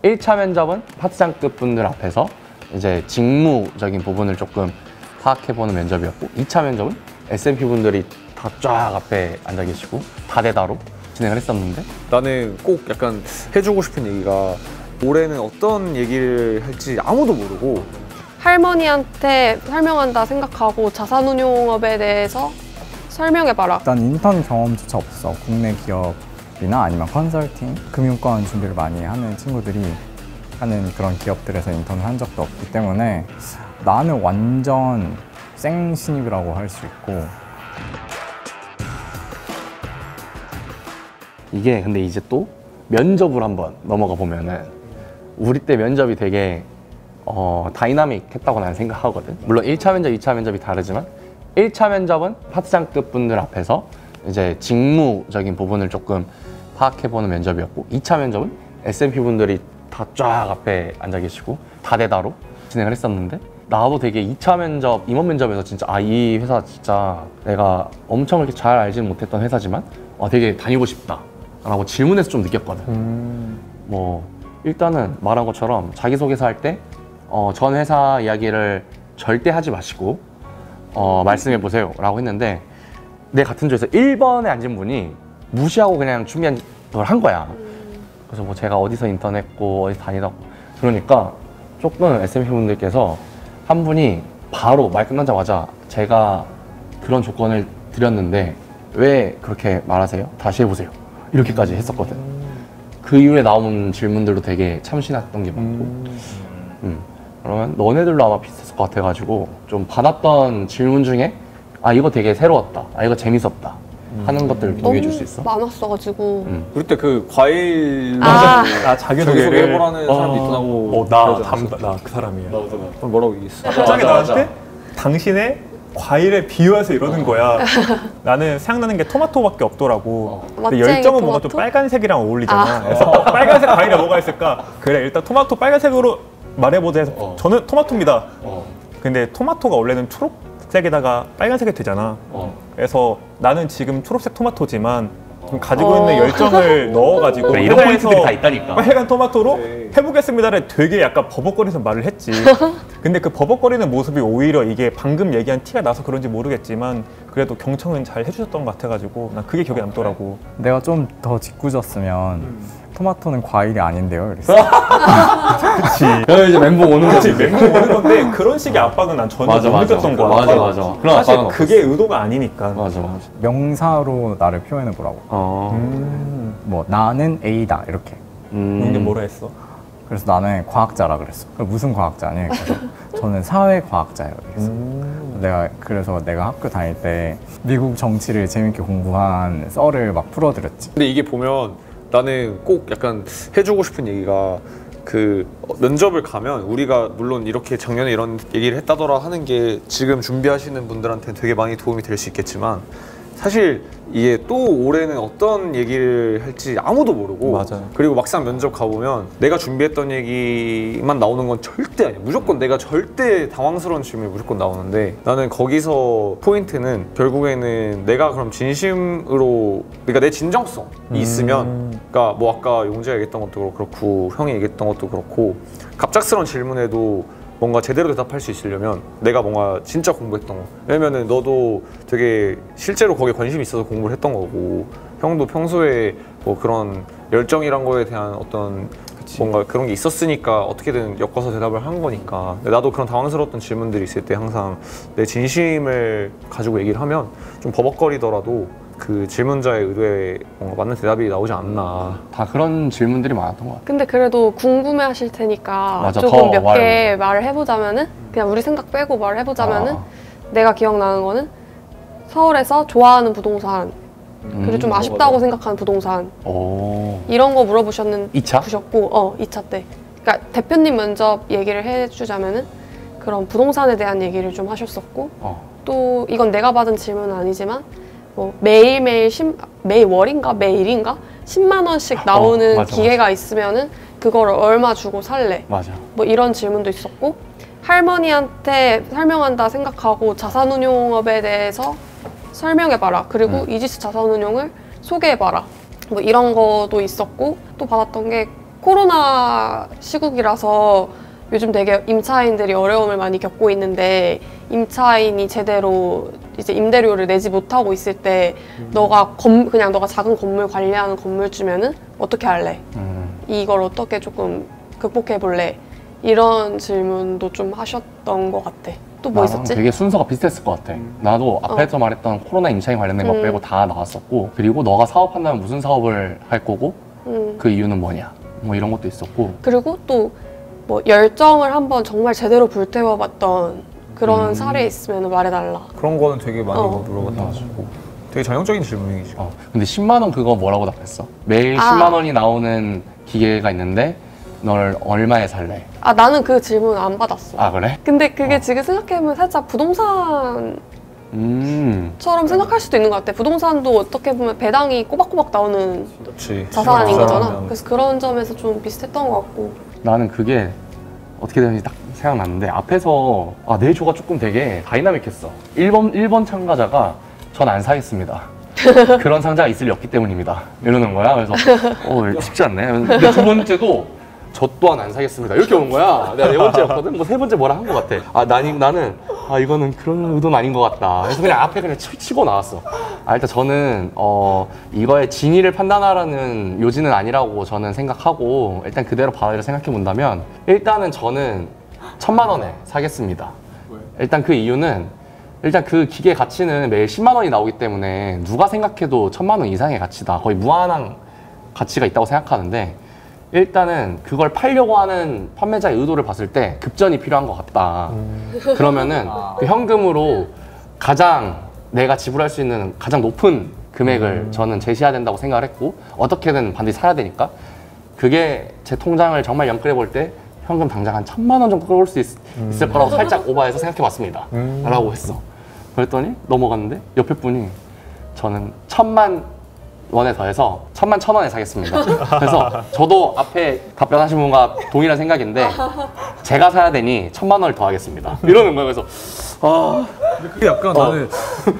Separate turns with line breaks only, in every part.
1차 면접은 파트장급 분들 앞에서 이제 직무적인 부분을 조금 파악해보는 면접이었고 2차 면접은 S&P 분들이 다 쫙 앞에 앉아 계시고 다대다로 진행을 했었는데
나는 꼭 약간 해주고 싶은 얘기가 올해는 어떤 얘기를 할지 아무도 모르고
할머니한테 설명한다 생각하고 자산운용업에 대해서 설명해봐라.
일단 인턴 경험조차 없어. 국내 기업이나 아니면 컨설팅, 금융권 준비를 많이 하는 친구들이 하는 그런 기업들에서 인턴을 한 적도 없기 때문에 나는 완전 생신입이라고 할 수 있고.
이게 근데 이제 또 면접을 한번 넘어가 보면은 우리 때 면접이 되게 다이나믹했다고 나는 생각하거든. 물론 1차 면접, 2차 면접이 다르지만 1차 면접은 파트장급 분들 앞에서 이제 직무적인 부분을 조금 파악해보는 면접이었고 2차 면접은 S&P 분들이 다 쫙 앞에 앉아 계시고 다대다로 진행을 했었는데 나도 되게 2차 면접, 임원 면접에서 진짜 이 회사 진짜 내가 엄청 그렇게 잘 알지는 못했던 회사지만 되게 다니고 싶다 라고 질문해서 좀 느꼈거든. 뭐 일단은 말한 것처럼 자기소개서 할 때 전 회사 이야기를 절대 하지 마시고 말씀해 보세요 라고 했는데 내 같은 조에서 1번에 앉은 분이 무시하고 그냥 준비한 걸 한 거야. 그래서 뭐 제가 어디서 인턴했고 어디 다니다고 그러니까 조금 S&P 분들께서 한 분이 바로 말 끝나자마자 제가 그런 조건을 드렸는데 왜 그렇게 말하세요? 다시 해보세요 이렇게까지 했었거든. 그 이후에 나온 질문들도 되게 참신했던 게 많고 그러면 너네들도 아마 비슷했을 것 같아가지고 좀 받았던 질문 중에 이거 되게 새로웠다, 이거 재밌었다 하는 것들을 공유해 줄 수 있어?
많았어가지고
우리 때 그 과일
자기소개를
해보라는 사람도 있더라고.
나 그 사람이야.
그럼 뭐라고 얘기했어?
갑자기 나한테 당신의 과일에 비유해서 이러는 거야. 나는 생각나는 게 토마토밖에 없더라고. 근데
멋쟁이
열정은 뭔가 좀
토마토?
빨간색이랑 어울리잖아. 그래서 빨간색 과일에 뭐가 있을까? 그래 일단 토마토 빨간색으로 말해보자 해서 저는 토마토입니다. 근데 토마토가 원래는 초록색에다가 빨간색이 되잖아. 그래서 나는 지금 초록색 토마토지만 좀 가지고 있는 열정을 넣어가지고
그래, 이런 포인트들이 다 있다니까.
빨간 토마토로 해보겠습니다를 되게 약간 버벅거리면서 말을 했지. 근데 그 버벅거리는 모습이 오히려 이게 방금 얘기한 티가 나서 그런지 모르겠지만 그래도 경청은 잘 해주셨던 것 같아가지고 난 그게 기억에 남더라고.
내가 좀 더 짓궂었으면 토마토는 과일이 아닌데요 이랬어.
그치.
그럼 이제 멘붕 오는 거지.
멘붕 오는 건데 그런 식의 압박은 난 전혀 못 느꼈던 거야.
맞아. 그런
사실
압박은
그게 의도가 아니니까.
맞아.
명사로 나를 표현해 보라고. 뭐 나는 A다 이렇게.
근데 뭐라 했어?
그래서 나는 과학자라 그랬어. 그럼 무슨 과학자니? 그래서 저는 사회과학자예요. 그래서 내가 학교 다닐 때 미국 정치를 재밌게 공부한 썰을 막 풀어드렸지.
근데 이게 보면 나는 꼭 약간 해주고 싶은 얘기가 그 면접을 가면 우리가 물론 이렇게 작년에 이런 얘기를 했다더라 하는 게 지금 준비하시는 분들한테는 되게 많이 도움이 될 수 있겠지만 사실 이게 또 올해는 어떤 얘기를 할지 아무도 모르고
맞아요.
그리고 막상 면접 가보면 내가 준비했던 얘기만 나오는 건 절대 아니야. 무조건 내가 절대 당황스러운 질문이 무조건 나오는데 나는 거기서 포인트는 결국에는 내가 그럼 진심으로 그러니까 내 진정성이 있으면 그러니까 뭐 아까 용재가 얘기했던 것도 그렇고 형이 얘기했던 것도 그렇고 갑작스러운 질문에도 뭔가 제대로 대답할 수 있으려면 내가 뭔가 진짜 공부했던 거 왜냐면은 너도 되게 실제로 거기에 관심이 있어서 공부를 했던 거고 형도 평소에 뭐 그런 열정이란 거에 대한 어떤 뭔가 그런 게 있었으니까 어떻게든 엮어서 대답을 한 거니까 나도 그런 당황스러웠던 질문들이 있을 때 항상 내 진심을 가지고 얘기를 하면 좀 버벅거리더라도 그 질문자의 의도에 뭔가 맞는 대답이 나오지 않나.
다 그런 질문들이 많았던 것 같아.
근데 그래도 궁금해하실 테니까
맞아,
조금 몇 개 말을 해보자면은 그냥 우리 생각 빼고 말을 해보자면은 내가 기억나는 거는 서울에서 좋아하는 부동산 그리고 좀 아쉽다고 생각하는 부동산 이런 거 물어보셨는
2차?
보셨고 2차 때 그러니까 대표님 면접 얘기를 해주자면은 그런 부동산에 대한 얘기를 좀 하셨었고 또 이건 내가 받은 질문은 아니지만 뭐 매일매일 매월인가 매일인가 10만 원씩 나오는
맞아.
기회가 있으면은 그걸 얼마 주고 살래?
맞아.
뭐 이런 질문도 있었고 할머니한테 설명한다 생각하고 자산운용업에 대해서 설명해봐라. 그리고 이지스 자산운용을 소개해봐라. 뭐 이런 것도 있었고 또 받았던 게 코로나 시국이라서 요즘 되게 임차인들이 어려움을 많이 겪고 있는데 임차인이 제대로 이제 임대료를 내지 못하고 있을 때 그냥 너가 작은 건물 관리하는 건물주면은 어떻게 할래? 이걸 어떻게 조금 극복해 볼래? 이런 질문도 좀 하셨던 것 같아. 또 뭐
나랑
있었지?
되게 순서가 비슷했을 것 같아. 나도 앞에서 말했던 코로나 임차인 관련된 거 빼고 다 나왔었고, 그리고 너가 사업한다면 무슨 사업을 할 거고 그 이유는 뭐냐, 뭐 이런 것도 있었고.
그리고 또 뭐 열정을 한번 정말 제대로 불태워봤던 그런 사례 있으면 말해달라.
그런 거는 되게 많이 물어봤다.
맞아.
되게 전형적인 질문이지.
근데 10만 원 그거 뭐라고 답했어? 매일
아.
10만 원이 나오는 기계가 있는데 널 얼마에 살래?
아, 나는 그 질문 안 받았어.
아 그래?
근데 그게 지금 생각해보면 살짝 부동산처럼 생각할 수도 있는 것 같아. 부동산도 어떻게 보면 배당이 꼬박꼬박 나오는
그렇지.
자산인 거잖아.
그러면
그래서 그런 점에서 좀 비슷했던 것 같고.
나는 그게 어떻게 되는지 딱 생각났는데, 앞에서 내 조가 조금 되게 다이나믹했어. 1번 참가자가 전 안 사겠습니다. 그런 상자가 있을 리 없기 때문입니다. 이러는 거야. 그래서 쉽지 않네. 근데 두 번째도 저 또한 안 사겠습니다. 이렇게 오는 거야. 내가 네 번째였거든. 뭐 세 번째 뭐라 한 것 같아. 나는 이거는 그런 의도는 아닌 것 같다. 그래서 그냥 앞에 그냥 치고 나왔어. 일단 저는 이거의 진위를 판단하라는 요지는 아니라고 저는 생각하고, 일단 그대로 받아들여 생각해 본다면, 일단은 저는 1,000만 원에 사겠습니다. 일단 그 이유는, 일단 그 기계 가치는 매일 10만 원이 나오기 때문에 누가 생각해도 1,000만 원 이상의 가치다. 거의 무한한 가치가 있다고 생각하는데, 일단은 그걸 팔려고 하는 판매자의 의도를 봤을 때 급전이 필요한 것 같다. 그러면은 그 현금으로 가장 내가 지불할 수 있는 가장 높은 금액을 저는 제시해야 된다고 생각을 했고, 어떻게든 반드시 사야 되니까 그게 제 통장을 정말 영끌해 볼 때 현금 당장 한 1,000만 원 정도 끌어올 수 있을 거라고 살짝 오버해서 생각해 봤습니다. 라고 했어. 그랬더니 넘어갔는데 옆에 분이 저는 1,000만 원에 더해서 11,000원에 사겠습니다. 그래서 저도 앞에 답변하신 분과 동일한 생각인데 제가 사야 되니 1,000만 원을 더하겠습니다. 이러는 거예요. 그래서
그게 약간 나는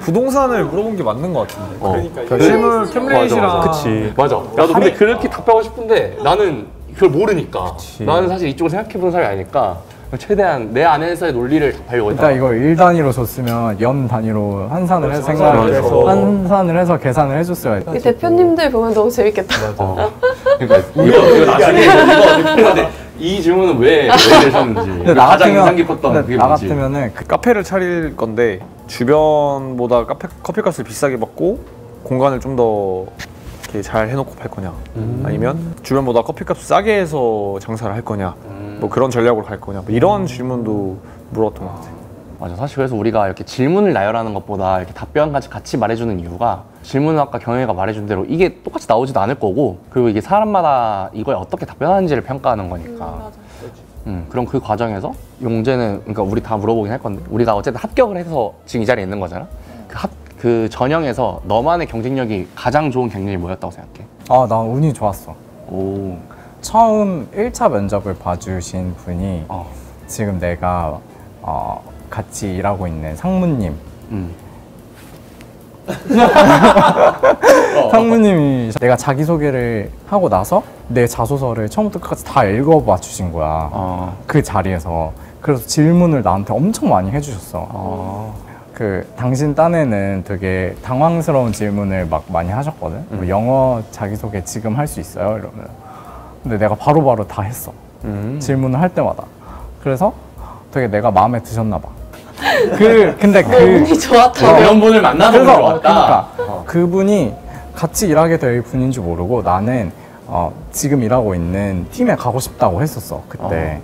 부동산을 물어본 게 맞는 것 같은데. 그러니까 실물 캠레이시랑
그치.
맞아. 나도 근데 그렇게 답하고 싶은데 나는 그걸 모르니까. 나는 사실 이쪽을 생각해보는 사람이 아니니까 최대한 내 안에서의 논리를 답하려고 했다.
일단 이거 1 단위로 줬으면 연 단위로 환산을 해서 환산을 해서 계산을 해줬어야 돼.
이 대표님들 보면 너무 재밌겠다.
그러니까 이거 나중에 이거 이 질문은 왜 내셨는지 가장 인상 깊었던 그게
나
뭔지.
같으면은
카페를 차릴 건데 주변보다 커피값을 비싸게 받고 공간을 좀 더 이렇게 잘 해놓고 팔 거냐, 아니면 주변보다 커피값을 싸게 해서 장사를 할 거냐, 뭐 그런 전략으로 갈 거냐, 뭐 이런 질문도 물었던 것 같아.
맞아. 사실 그래서 우리가 이렇게 질문을 나열하는 것보다 이렇게 답변까지 같이 말해주는 이유가, 질문은 아까 경혜가 말해준 대로 이게 똑같이 나오지도 않을 거고, 그리고 이게 사람마다 이거에 어떻게 답변하는지를 평가하는 거니까. 그럼 그 과정에서 용재는, 그러니까 우리 다 물어보긴 할 건데, 우리가 어쨌든 합격을 해서 지금 이 자리에 있는 거잖아. 그 전형에서 너만의 경쟁력이 가장 좋은 경쟁력이 뭐였다고 생각해?
난 운이 좋았어.
오.
처음 1차 면접을 봐주신 분이 지금 내가 같이 일하고 있는 상무님. 상무님이 내가 자기소개를 하고 나서 내 자소서를 처음부터 끝까지 다 읽어봐 주신 거야. 그 자리에서. 그래서 질문을 나한테 엄청 많이 해주셨어. 당신 딴에는 되게 당황스러운 질문을 막 많이 하셨거든. 뭐 영어 자기소개 지금 할 수 있어요? 이러면. 근데 내가 바로바로 다 했어. 질문을 할 때마다. 그래서 되게 내가 마음에 드셨나 봐. 근데
운이 좋았다.
이런 분을 만나서
그래서
왔다.
그분이 같이 일하게 될 분인 줄 모르고 나는 지금 일하고 있는 팀에 가고 싶다고 했었어 그때.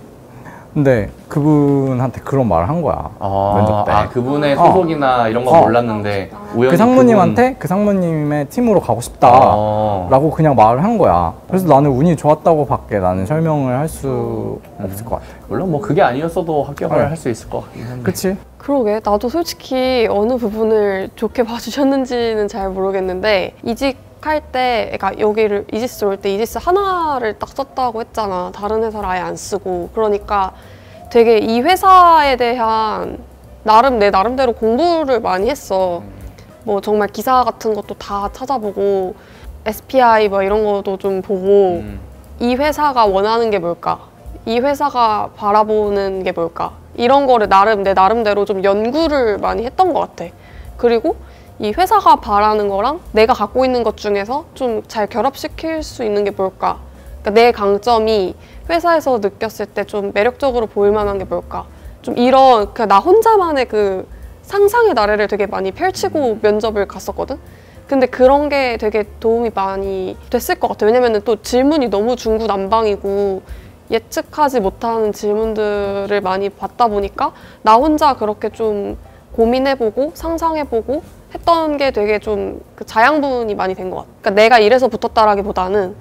근데 그분한테 그런 말을 한 거야. 면접 때.
그분의 소속이나 이런 건 몰랐는데 우연히
그 상무님한테 그 상무님의 팀으로 가고 싶다라고 그냥 말을 한 거야. 그래서 나는 운이 좋았다고 밖에 나는 설명을 할 수 없을 것 같아.
물론 뭐 그게 아니었어도 합격을 할 수 있을 것 같긴 한데.
그치?
그러게. 나도 솔직히 어느 부분을 좋게 봐주셨는지는 잘 모르겠는데, 이직할 때, 그러니까 여기를 이지스 올 때 이지스 하나를 딱 썼다고 했잖아. 다른 회사를 아예 안 쓰고. 그러니까 되게 이 회사에 대한 내 나름대로 공부를 많이 했어. 뭐 정말 기사 같은 것도 다 찾아보고 SPI 뭐 이런 것도 좀 보고 이 회사가 원하는 게 뭘까? 이 회사가 바라보는 게 뭘까? 이런 거를 내 나름대로 좀 연구를 많이 했던 것 같아. 그리고 이 회사가 바라는 거랑 내가 갖고 있는 것 중에서 좀 잘 결합시킬 수 있는 게 뭘까? 그러니까 내 강점이 회사에서 느꼈을 때 좀 매력적으로 보일 만한 게 뭘까? 좀 이런 나 혼자만의 그 상상의 나래를 되게 많이 펼치고 면접을 갔었거든? 근데 그런 게 되게 도움이 많이 됐을 것 같아. 왜냐면은 또 질문이 너무 중구난방이고 예측하지 못하는 질문들을 많이 받다 보니까 나 혼자 그렇게 좀 고민해보고 상상해보고 했던 게 되게 좀 그 자양분이 많이 된 것 같아. 그러니까 내가 이래서 붙었다라기보다는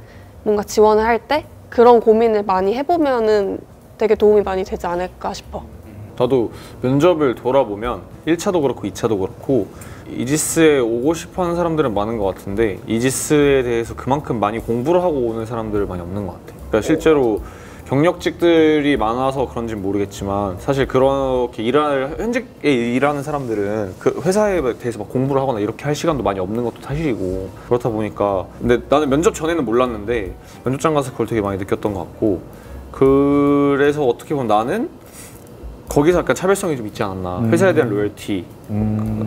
뭔가 지원을 할 때 그런 고민을 많이 해보면은 되게 도움이 많이 되지 않을까 싶어.
나도 면접을 돌아보면 1차도 그렇고 2차도 그렇고 이지스에 오고 싶어하는 사람들은 많은 것 같은데 이지스에 대해서 그만큼 많이 공부를 하고 오는 사람들은 많이 없는 것 같아. 그러니까 실제로 경력직들이 많아서 그런지는 모르겠지만 사실 그렇게 현직에 일하는 사람들은 그 회사에 대해서 막 공부를 하거나 이렇게 할 시간도 많이 없는 것도 사실이고 그렇다 보니까 근데 나는 면접 전에는 몰랐는데 면접장 가서 그걸 되게 많이 느꼈던 것 같고 그래서 어떻게 보면 나는 거기서 약간 차별성이 좀 있지 않았나. 회사에 대한 로열티.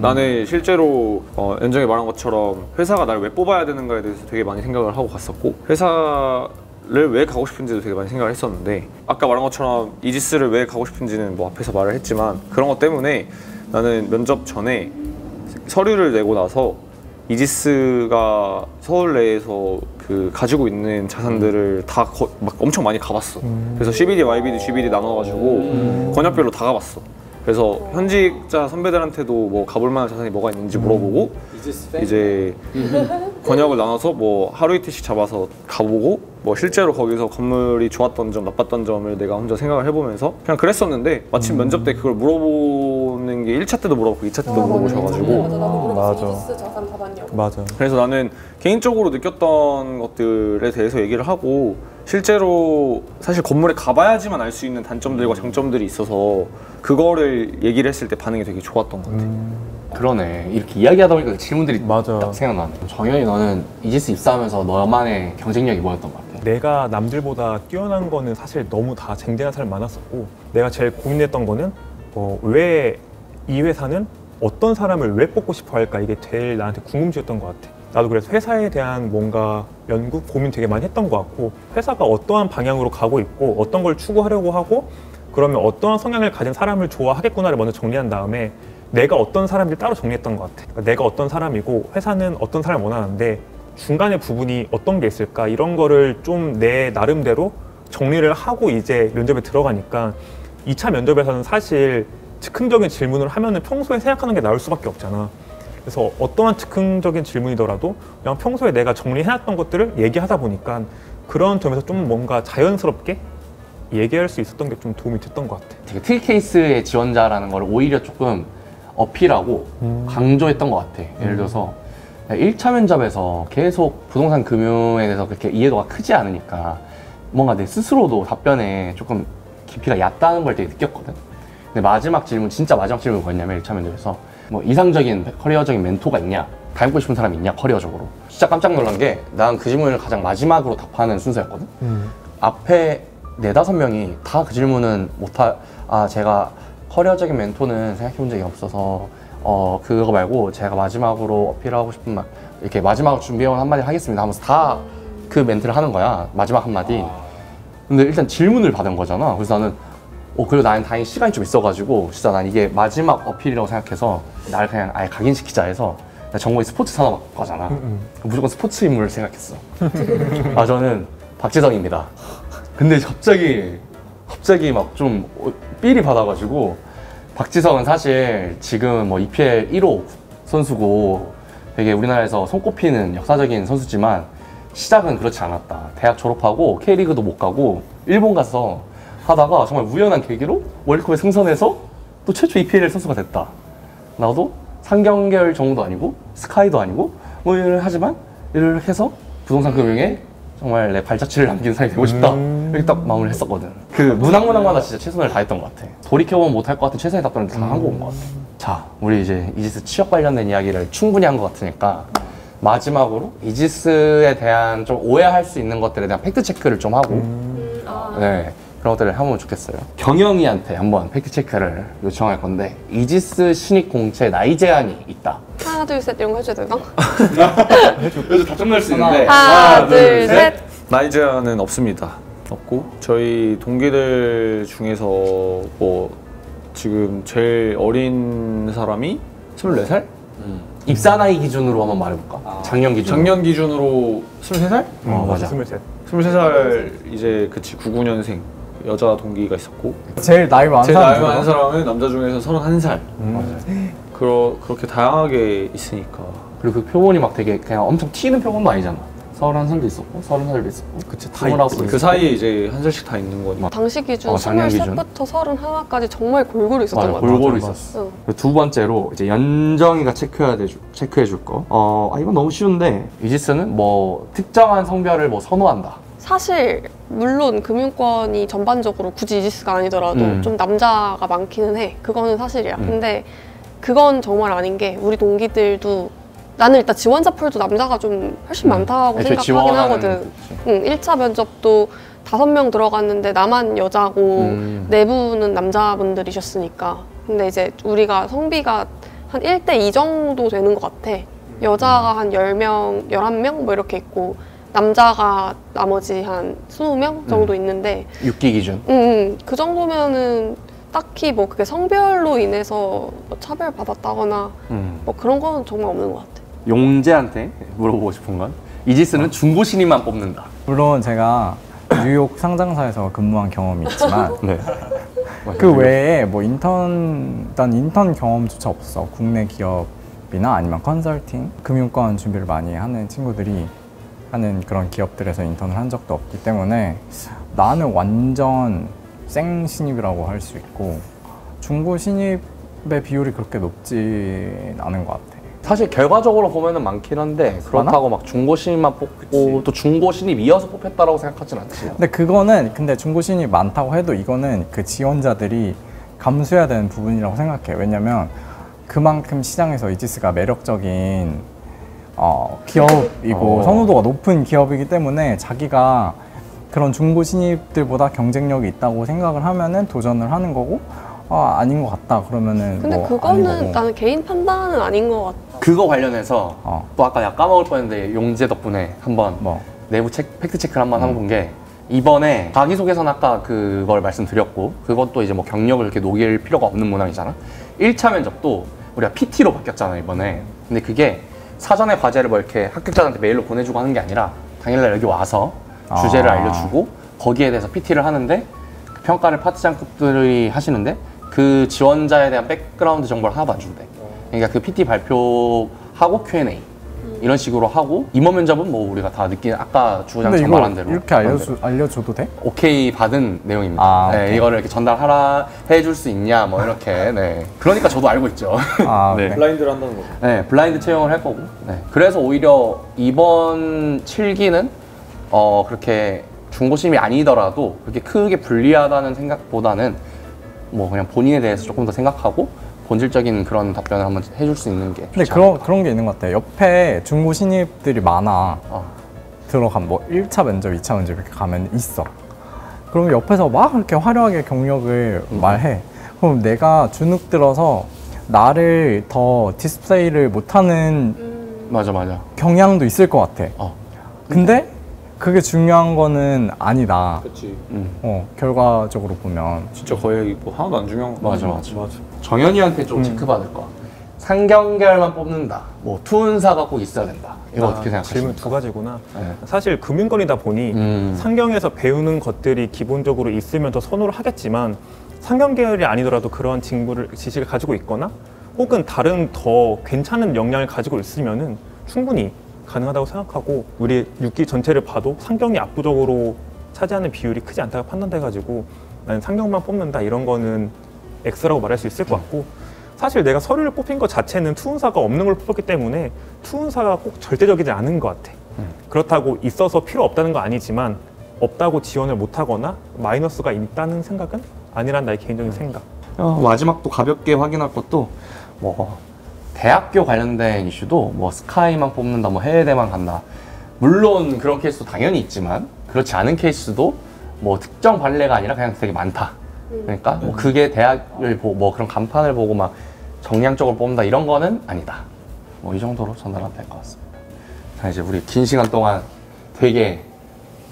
나는 실제로 연정이 말한 것처럼 회사가 나를 왜 뽑아야 되는가에 대해서 되게 많이 생각을 하고 갔었고 회사를 왜 가고 싶은지도 되게 많이 생각을 했었는데 아까 말한 것처럼 이지스를 왜 가고 싶은지는 뭐 앞에서 말을 했지만 그런 것 때문에 나는 면접 전에 서류를 내고 나서 이지스가 서울 내에서 그 가지고 있는 자산들을 다 막 엄청 많이 가봤어. 그래서 CBD, YBD, GBD 나눠가지고 권역별로 다 가봤어. 그래서 현직자 선배들한테도 뭐 가볼 만한 자산이 뭐가 있는지 물어보고 이제 권역을 나눠서 뭐 하루 이틀씩 잡아서 가보고 뭐 실제로 거기서 건물이 좋았던 점, 나빴던 점을 내가 혼자 생각을 해보면서 그냥 그랬었는데 마침 면접 때 그걸 물어보는 게 1차 때도 물어보고 2차 때도 물어보셔가지고
맞아. 나도 물어봤어.
맞아.
이지스 자산 다 봤냐고.
맞아.
그래서 나는 개인적으로 느꼈던 것들에 대해서 얘기를 하고 실제로 사실 건물에 가봐야지만 알 수 있는 단점들과 장점들이 있어서 그거를 얘기를 했을 때 반응이 되게 좋았던 것 같아.
그러네. 이렇게 이야기하다 보니까 그 질문들이
맞아.
딱 생각나네. 정현이 너는 이지스 입사하면서 너만의 경쟁력이 뭐였던 것 같아?
내가 남들보다 뛰어난 거는 사실 너무 다 쟁쟁한 사람이 많았었고 내가 제일 고민했던 거는 왜 이 회사는 어떤 사람을 왜 뽑고 싶어 할까 이게 제일 나한테 궁금지였던 것 같아. 나도 그래서 회사에 대한 뭔가 연구, 고민 되게 많이 했던 것 같고 회사가 어떠한 방향으로 가고 있고 어떤 걸 추구하려고 하고 그러면 어떠한 성향을 가진 사람을 좋아하겠구나를 먼저 정리한 다음에 내가 어떤 사람인지 따로 정리했던 것 같아. 그러니까 내가 어떤 사람이고 회사는 어떤 사람을 원하는데 중간의 부분이 어떤 게 있을까 이런 거를 좀 내 나름대로 정리를 하고 이제 면접에 들어가니까 2차 면접에서는 사실 즉흥적인 질문을 하면은 평소에 생각하는 게 나을 수밖에 없잖아. 그래서 어떠한 즉흥적인 질문이더라도 그냥 평소에 내가 정리해놨던 것들을 얘기하다 보니까 그런 점에서 좀 뭔가 자연스럽게 얘기할 수 있었던 게 좀 도움이 됐던 것 같아.
되게 특이 케이스의 지원자라는 걸 오히려 조금 어필하고 강조했던 것 같아. 예를 들어서 1차 면접에서 계속 부동산 금융에 대해서 그렇게 이해도가 크지 않으니까 뭔가 내 스스로도 답변에 조금 깊이가 얕다는 걸 되게 느꼈거든. 근데 마지막 질문, 진짜 마지막 질문이 뭐였냐면 1차 면접에서 뭐 이상적인 커리어적인 멘토가 있냐? 닮고 싶은 사람이 있냐? 커리어적으로. 진짜 깜짝 놀란 게 난 그 질문을 가장 마지막으로 답하는 순서였거든. 앞에 4-5명이 다 그 질문은 제가 커리어적인 멘토는 생각해 본 적이 없어서 그거 말고 제가 마지막으로 어필하고 싶은 말 이렇게 마지막으로 준비해온 한마디 하겠습니다 하면서 다 그 멘트를 하는 거야. 마지막 한마디. 근데 일단 질문을 받은 거잖아. 그래서 나는 그래도 나는 다행히 시간이 좀 있어가지고 진짜 난 이게 마지막 어필이라고 생각해서 나를 그냥 아예 각인시키자 해서 나 전공이 스포츠 산업과잖아. 무조건 스포츠 인물을 생각했어. 저는 박지성입니다. 근데 갑자기 막 좀 삘이 받아가지고 박지성은 사실 지금 뭐 EPL 1호 선수고 되게 우리나라에서 손꼽히는 역사적인 선수지만 시작은 그렇지 않았다. 대학 졸업하고 K리그도 못 가고 일본 가서 하다가 정말 우연한 계기로 월드컵에 승선해서 또 최초 EPL 선수가 됐다. 나도 상경결 정도도 아니고 스카이도 아니고 뭐 일을 하지만 일을 해서 부동산 금융에 정말 내 발자취를 남기는 사람이 되고 싶다. 이렇게 딱 마음을 했었거든. 그 문항마다 진짜 최선을 다했던 것 같아. 돌이켜보면 못할 것 같은 최선의 답변을 다 하고 온 것 같아. 자, 우리 이제 이지스 취업 관련된 이야기를 충분히 한 것 같으니까 마지막으로 이지스에 대한 좀 오해할 수 있는 것들에 대한 팩트 체크를 좀 하고 네, 그런 것들을 하면 좋겠어요. 경영이한테 한번 팩트 체크를 요청할 건데 이지스 신입 공채 나이 제한이 있다.
하나 둘 셋 이런 거 해줘야 되나?
그래서 답정날 수 있는데
하나 둘 셋.
나이 제한은 없습니다. 없고 저희 동기들 중에서 뭐 지금 제일 어린 사람이 24살?
입사 나이 기준으로 한번 말해볼까? 작년 기준.
작년 기준으로 23살?
맞아.
23.
23살 이제 그치 99년생 여자 동기가 있었고
제일 나이 많은
제일
사람
나이 많은
누구야?
사람은 남자 중에서 31살
맞아요.
그렇게 다양하게 있으니까
그리고 그 표본이 막 되게 그냥 엄청 튀는 표본도 아니잖아. 31살도 있었고 30살도 있었고
그치 다
29
있고 그
있었고.
사이에 이제 한 살씩 다 있는 거니까
당시 기준
작년 기준.
23부터 31까지 정말 골고루 있었던
맞아,
것 같아요.
골고루 있었어.
응.
그리고 두 번째로 이제 연정이가 체크해 줄 거. 이건 너무 쉬운데 이지스는 뭐 특정한 성별을 뭐 선호한다.
사실 물론 금융권이 전반적으로 굳이 이지스가 아니더라도 좀 남자가 많기는 해. 그거는 사실이야. 근데 그건 정말 아닌 게 우리 동기들도 나는 일단 지원자 풀도 남자가 좀 훨씬 많다고
애초에
생각하긴
지원하는
하거든. 응, 1차 면접도 5명 들어갔는데 나만 여자고 내부는 남자분들이셨으니까. 근데 이제 우리가 성비가 한 1대2 정도 되는 것 같아. 여자가 한 10명, 11명 뭐 이렇게 있고 남자가 나머지 한 20명 정도 있는데
6기 기준.
그 정도면은 딱히 뭐 그게 성별로 인해서 뭐 차별받았다거나 뭐 그런 건 정말 없는 것 같아.
용재한테 물어보고 싶은 건 이지스는 중고 신입만 뽑는다.
물론 제가 뉴욕 상장사에서 근무한 경험이 있지만
네.
그 외에 뭐 난 인턴 경험조차 없어. 국내 기업이나 아니면 컨설팅, 금융권 준비를 많이 하는 친구들이 하는 그런 기업들에서 인턴을 한 적도 없기 때문에 나는 완전 생 신입이라고 할 수 있고 중고 신입의 비율이 그렇게 높지 않은 것 같아.
사실 결과적으로 보면은 많긴 한데 그렇다고 막 중고 신입만 뽑고 또 중고 신입 이어서 뽑혔다라고 생각하진 않지.
근데 중고 신입 많다고 해도 이거는 그 지원자들이 감수해야 되는 부분이라고 생각해. 왜냐면 그만큼 시장에서 이지스가 매력적인 기업이고 선호도가 높은 기업이기 때문에 자기가 그런 중고 신입들보다 경쟁력이 있다고 생각을 하면은 도전을 하는 거고 아닌 것 같다 그러면은
근데
뭐
그거는
아닌 거고.
나는 개인 판단은 아닌 것 같아.
그거 관련해서 또 아까 약 까먹을 뻔했는데 용재 덕분에 한번
뭐
내부 팩트 체크를 한번 해본 게 이번에 자기소개서는 아까 그걸 말씀드렸고 그것도 이제 뭐 경력을 이렇게 녹일 필요가 없는 문항이잖아. 1차 면접도 우리가 PT로 바뀌었잖아 이번에. 근데 그게 사전에 과제를 뭐 이렇게 합격자한테 메일로 보내주고 하는 게 아니라 당일날 여기 와서 주제를 알려주고 거기에 대해서 PT를 하는데 그 평가를 파트장급들이 하시는데 그 지원자에 대한 백그라운드 정보를 하나도 안 주대. 그러니까 그 PT 발표하고 Q&A 이런 식으로 하고 임원 면접은 뭐 우리가 다 느낀 아까 주구장창 말한 대로
이렇게 알려줘도 돼?
오케이 받은 내용입니다. 네,
오케이.
이거를 이렇게 전달하라 해줄 수 있냐 뭐 이렇게. 네. 그러니까 저도 알고 있죠. 네.
네.
블라인드를 한다는 거죠.
네, 블라인드 채용을 할 거고. 네. 그래서 오히려 이번 7기는 그렇게 중고심이 아니더라도 그렇게 크게 불리하다는 생각보다는 뭐 그냥 본인에 대해서 조금 더 생각하고 본질적인 그런 답변을 한번 해줄 수 있는 게.
근데 그런 게 있는 것 같아. 옆에 중고 신입들이 많아. 들어가면 뭐 1차 면접, 2차 면접 이렇게 가면 있어. 그럼 옆에서 막 그렇게 화려하게 경력을 말해. 그럼 내가 주눅 들어서 나를 더 디스플레이를 못하는
맞아.
경향도 있을 것 같아. 근데 그게 중요한 거는 아니다.
그렇지.
결과적으로 보면.
진짜 거의 뭐 하나도 안 중요한 거.
맞아. 정현이한테 좀 체크받을 거. 상경계열만 뽑는다. 뭐 투은사가 꼭 있어야 된다. 이거 어떻게
질문
생각하십니까?
두 가지구나.
네.
사실 금융권이다 보니 상경에서 배우는 것들이 기본적으로 있으면 더 선호를 하겠지만 상경 계열이 아니더라도 그러한 지식을 가지고 있거나 혹은 다른 더 괜찮은 역량을 가지고 있으면은 충분히 가능하다고 생각하고 우리 6기 전체를 봐도 상경이 압도적으로 차지하는 비율이 크지 않다고 판단돼가지고 나는 상경만 뽑는다 이런 거는 X라고 말할 수 있을 것 같고 사실 내가 서류를 뽑힌 것 자체는 투은사가 없는 걸 뽑았기 때문에 투은사가 꼭 절대적이지 않은 것 같아. 그렇다고 있어서 필요 없다는 건 아니지만 없다고 지원을 못하거나 마이너스가 있다는 생각은 아니란 나의 개인적인 생각.
마지막 또 가볍게 확인할 것도 뭐 대학교 관련된 이슈도 뭐 스카이만 뽑는다, 뭐 해외대만 간다. 물론 그런 케이스도 당연히 있지만 그렇지 않은 케이스도 뭐 특정 발레가 아니라 그냥 되게 많다. 그러니까 뭐 그게 대학을 보고 뭐 그런 간판을 보고 막 정량적으로 뽑는다 이런 거는 아니다. 뭐 이 정도로 전달하면 될 것 같습니다. 자, 이제 우리 긴 시간 동안 되게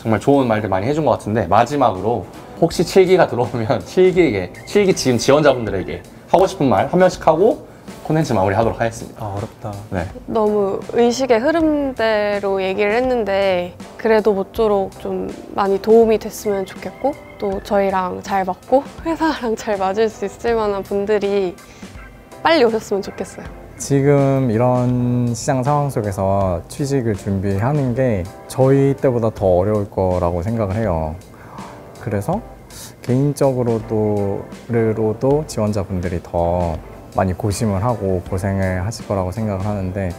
정말 좋은 말들 많이 해준 것 같은데 마지막으로 혹시 7기가 들어오면 7기 지금 지원자분들에게 하고 싶은 말 한 명씩 하고 콘텐츠 마무리하도록 하겠습니다.
아 어렵다.
네.
너무 의식의 흐름대로 얘기를 했는데 그래도 모쪼록 좀 많이 도움이 됐으면 좋겠고 또 저희랑 잘 맞고 회사랑 잘 맞을 수 있을 만한 분들이 빨리 오셨으면 좋겠어요.
지금 이런 시장 상황 속에서 취직을 준비하는 게 저희 때보다 더 어려울 거라고 생각을 해요. 그래서 개인적으로도 지원자분들이 더 많이 고심을 하고 고생을 하실 거라고 생각을 하는데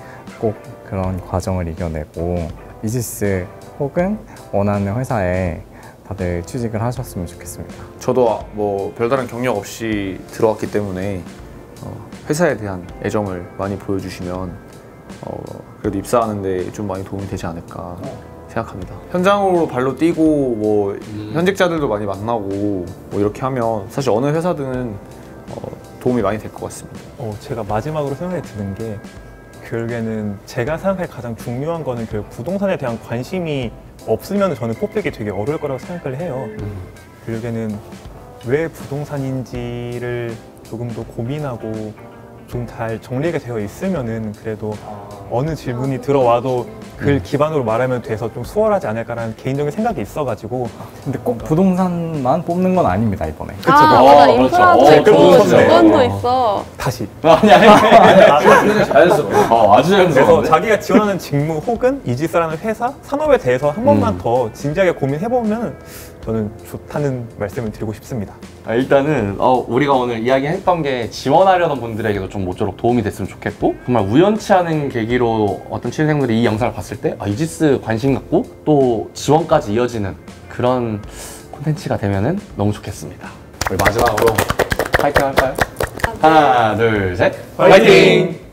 꼭 그런 과정을 이겨내고 이지스 혹은 원하는 회사에 다들 취직을 하셨으면 좋겠습니다.
저도 뭐 별다른 경력 없이 들어왔기 때문에 회사에 대한 애정을 많이 보여주시면 그래도 입사하는데 좀 많이 도움이 되지 않을까 생각합니다. 현장으로 발로 뛰고 뭐 현직자들도 많이 만나고 뭐 이렇게 하면 사실 어느 회사든 도움이 많이 될 것 같습니다.
제가 마지막으로 생각이 드는 게 결국에는 제가 생각할 가장 중요한 거는 결국 부동산에 대한 관심이 없으면 저는 뽑히기 되게 어려울 거라고 생각을 해요. 결국에는 왜 부동산인지를 조금 더 고민하고 좀 잘 정리가 되어 있으면은 그래도 어느 질문이 들어와도 그걸 기반으로 말하면 돼서 좀 수월하지 않을까라는 개인적인 생각이 있어가지고.
근데 꼭 부동산만 뽑는 건 아닙니다, 이번에.
맞아.
그렇죠.
인프라도
어,
있고
그렇죠.
주건도 있어.
다시.
아니 자연스러워. 아주
그래서
자연스러워.
자기가 지원하는 직무 혹은 이지스라는 회사, 산업에 대해서 한 번만 더 진지하게 고민해보면 저는 좋다는 말씀을 드리고 싶습니다.
일단은 우리가 오늘 이야기했던 게 지원하려던 분들에게도 좀 모쪼록 도움이 됐으면 좋겠고 정말 우연치 않은 계기로 어떤 취준생들이 이 영상을 봤을 때 이지스 관심 갖고 또 지원까지 이어지는 그런 콘텐츠가 되면은 너무 좋겠습니다. 우리 마지막으로 파이팅 할까요? 하나, 둘, 셋, 파이팅!